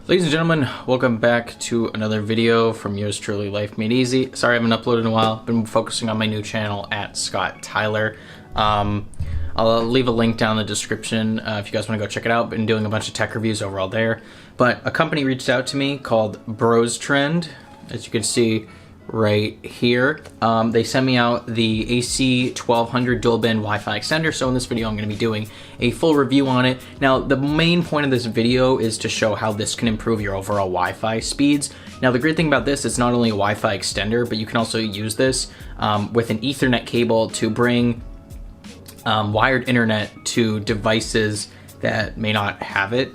Ladies and gentlemen, welcome back to another video from yours truly, Life Made Easy. Sorry I haven't uploaded in a while. Been focusing on my new channel at Scott Tyler. I'll leave a link down in the description if you guys want to go check it out. Been doing a bunch of tech reviews overall there. But a company reached out to me called BrosTrend, as you can see right here. They sent me out the AC1200 dual band Wi-Fi extender. So in this video, I'm going to be doing a full review on it. Now, the main point of this video is to show how this can improve your overall Wi-Fi speeds. Now, the great thing about this, it's not only a Wi-Fi extender, but you can also use this with an Ethernet cable to bring wired internet to devices that may not have it.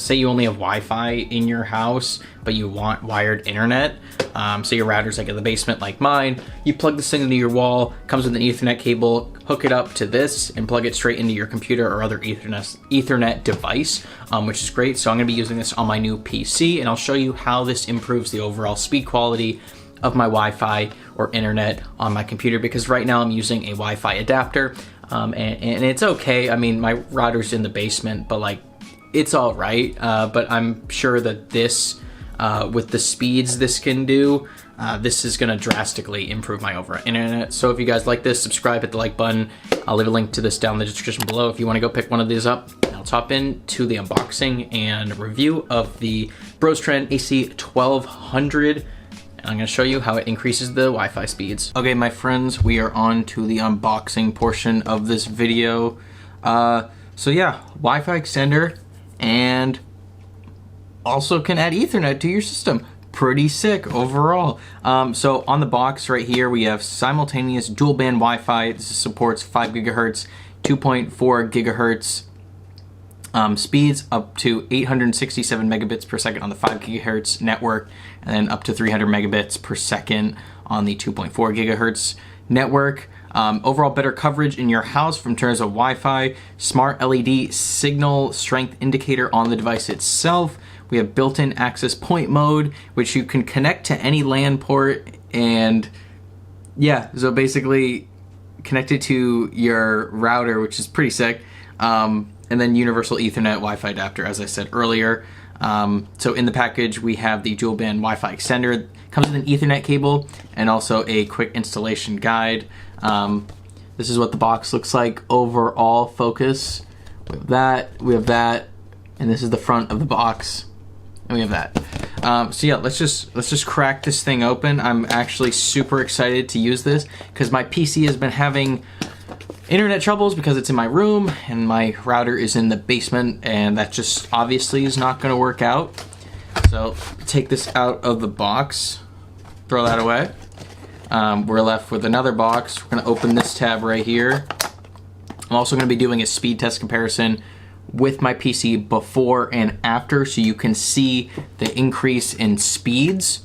Say you only have Wi-Fi in your house, but you want wired internet. So your router's like in the basement like mine. You plug this thing into your wall, comes with an Ethernet cable, hook it up to this and plug it straight into your computer or other Ethernet device, which is great. So I'm gonna be using this on my new PC and I'll show you how this improves the overall speed quality of my Wi-Fi or internet on my computer, because right now I'm using a Wi-Fi adapter. And it's okay. I mean, my router's in the basement, but like, it's all right. But I'm sure that this, with the speeds this can do, this is gonna drastically improve my overall internet. So if you guys like this, subscribe, hit the like button. I'll leave a link to this down in the description below if you wanna go pick one of these up. Now let's hop into the unboxing and review of the BrosTrend AC1200. I'm gonna show you how it increases the Wi-Fi speeds. Okay, my friends, we are on to the unboxing portion of this video. So yeah, Wi-Fi extender, and also can add Ethernet to your system. Pretty sick overall. So on the box right here, we have simultaneous dual band Wi-Fi. This supports 5 gigahertz, 2.4 gigahertz, speeds up to 867 megabits per second on the 5 gigahertz network, and then up to 300 megabits per second on the 2.4 gigahertz network. Overall better coverage in your house from terms of Wi-Fi, smart LED signal strength indicator on the device itself. We have built-in access point mode, which you can connect to any LAN port, and yeah, so basically connect it to your router, which is pretty sick. And then universal Ethernet Wi-Fi adapter, as I said earlier. So in the package, we have the dual band Wi-Fi extender. Comes with an Ethernet cable and also a quick installation guide. This is what the box looks like overall. Focus. We have that, and this is the front of the box, and we have that. So yeah, let's just crack this thing open. I'm actually super excited to use this because my PC has been having internet troubles because it's in my room and my router is in the basement, and that just obviously is not going to work out. So take this out of the box, throw that away. We're left with another box. We're going to open this tab right here. I'm also going to be doing a speed test comparison with my PC before and after, so you can see the increase in speeds.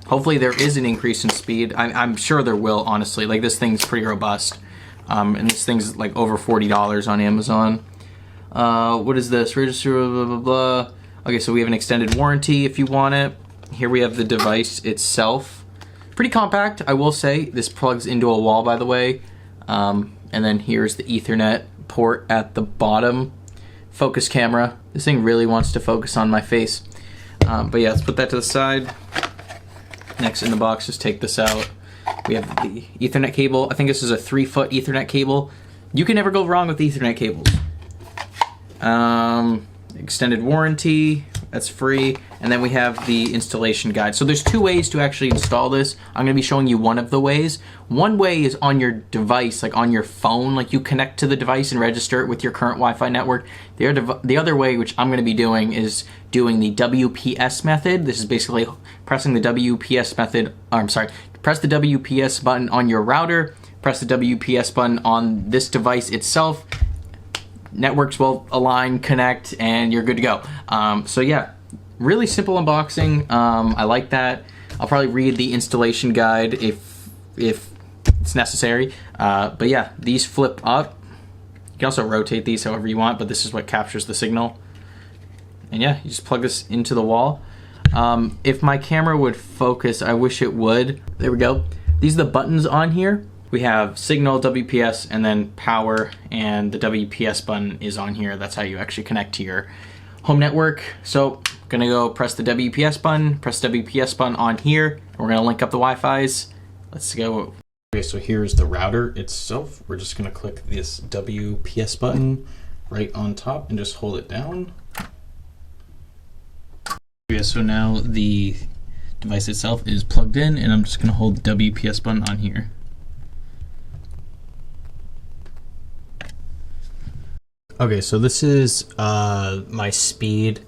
Hopefully there is an increase in speed. I'm sure there will, honestly. Like, this thing's pretty robust. And this thing's like over $40 on Amazon. What is this? Register, blah, blah, blah. Okay, so we have an extended warranty if you want it. Here we have the device itself. Pretty compact, I will say. This plugs into a wall, by the way. And then here's the Ethernet port at the bottom. Focus camera. This thing really wants to focus on my face. But yeah, let's put that to the side. Next in the box, just take this out. We have the Ethernet cable. I think this is a 3-foot Ethernet cable. You can never go wrong with Ethernet cables. Extended warranty, that's free. And then we have the installation guide. So there's 2 ways to actually install this. I'm gonna be showing you one of the ways. One way is on your device, like on your phone, like you connect to the device and register it with your current Wi-Fi network. The other way, which I'm gonna be doing, is doing the WPS method. This is basically pressing the WPS method, press the WPS button on your router, press the WPS button on this device itself. Networks will align, connect, and you're good to go. So yeah, really simple unboxing. I like that. I'll probably read the installation guide if it's necessary. But yeah, these flip up. You can also rotate these however you want, but this is what captures the signal. And yeah, you just plug this into the wall. If my camera would focus, I wish it would. There we go. These are the buttons on here. We have signal, WPS, and then power, and the WPS button is on here. That's how you actually connect to your home network. So gonna go press the WPS button, press WPS button on here. We're gonna link up the Wi-Fi's. Let's go. Okay, so here's the router itself. We're just gonna click this WPS button right on top and just hold it down. Okay, so now the device itself is plugged in, and I'm just gonna hold the WPS button on here. Okay, so this is my speed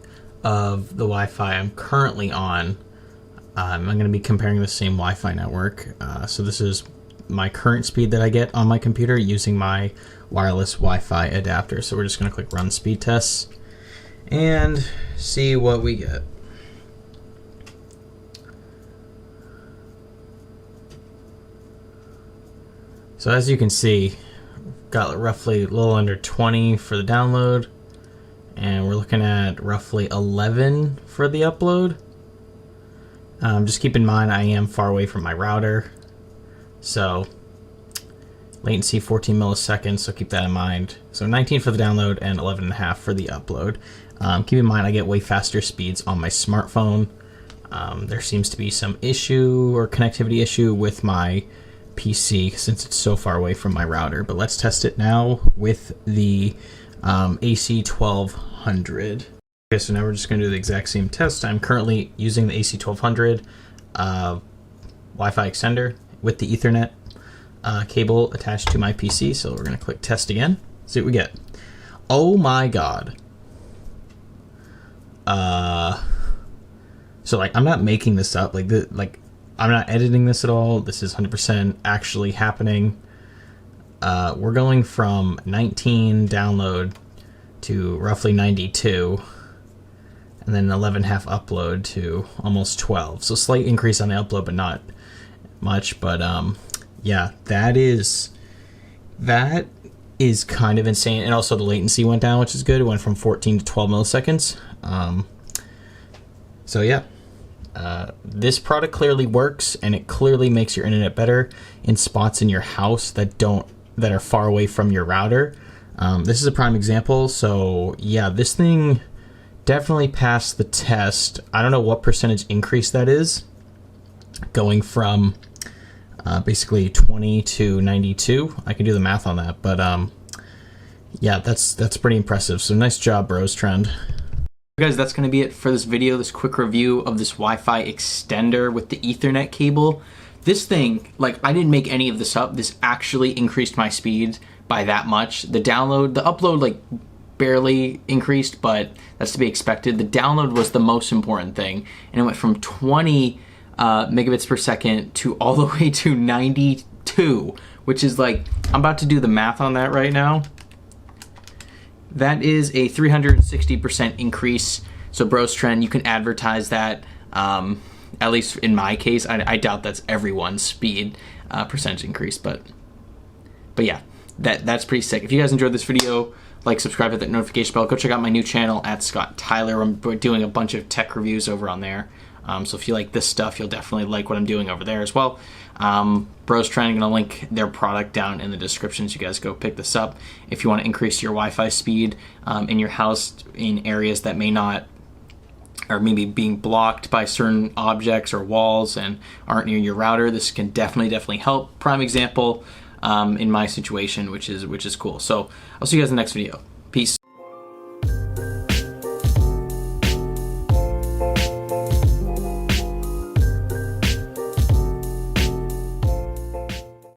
of the Wi-Fi I'm currently on. I'm going to be comparing the same Wi-Fi network. So this is my current speed that I get on my computer using my wireless Wi-Fi adapter. So we're just going to click Run Speed Tests and see what we get. So as you can see, got roughly a little under 20 for the download, and we're looking at roughly 11 for the upload. Just keep in mind I am far away from my router, so latency 14 milliseconds, so keep that in mind. So 19 for the download and 11.5 for the upload. Keep in mind I get way faster speeds on my smartphone. There seems to be some issue or connectivity issue with my PC since it's so far away from my router, but let's test it now with the AC1200. Okay, so now we're just going to do the exact same test. I'm currently using the AC1200 Wi-Fi extender with the Ethernet cable attached to my PC, so we're going to click test again, see what we get. Oh my god. So like, I'm not making this up, I'm not editing this at all. This is 100% actually happening. We're going from 19 download to roughly 92, and then 11.5 upload to almost 12. So slight increase on the upload, but not much. But yeah, that is kind of insane. And also the latency went down, which is good. It went from 14 to 12 milliseconds. So yeah. This product clearly works, and it clearly makes your internet better in spots in your house that are far away from your router. This is a prime example. So yeah, this thing definitely passed the test. I don't know what percentage increase that is, going from basically 20 to 92. I can do the math on that, but yeah, that's pretty impressive. So nice job, BrosTrend. Guys, that's going to be it for this video, this quick review of this Wi-Fi extender with the Ethernet cable. This thing, like, I didn't make any of this up. This actually increased my speed by that much. The upload, like, barely increased, but that's to be expected. The download was the most important thing, and it went from 20 megabits per second to all the way to 92, which is like, I'm about to do the math on that right now. That is a 360% increase. So BrosTrend, you can advertise that. At least in my case, I doubt that's everyone's speed percentage increase, but yeah, that's pretty sick. If you guys enjoyed this video, like, subscribe, hit that notification bell. Go check out my new channel at Scott Tyler. I'm doing a bunch of tech reviews over on there. So if you like this stuff, you'll definitely like what I'm doing over there as well. BrosTrend, I'm gonna link their product down in the description, so you guys go pick this up if you want to increase your Wi-Fi speed in your house in areas that may not, or maybe being blocked by certain objects or walls and aren't near your router. This can definitely help. Prime example in my situation, which is cool. So I'll see you guys in the next video.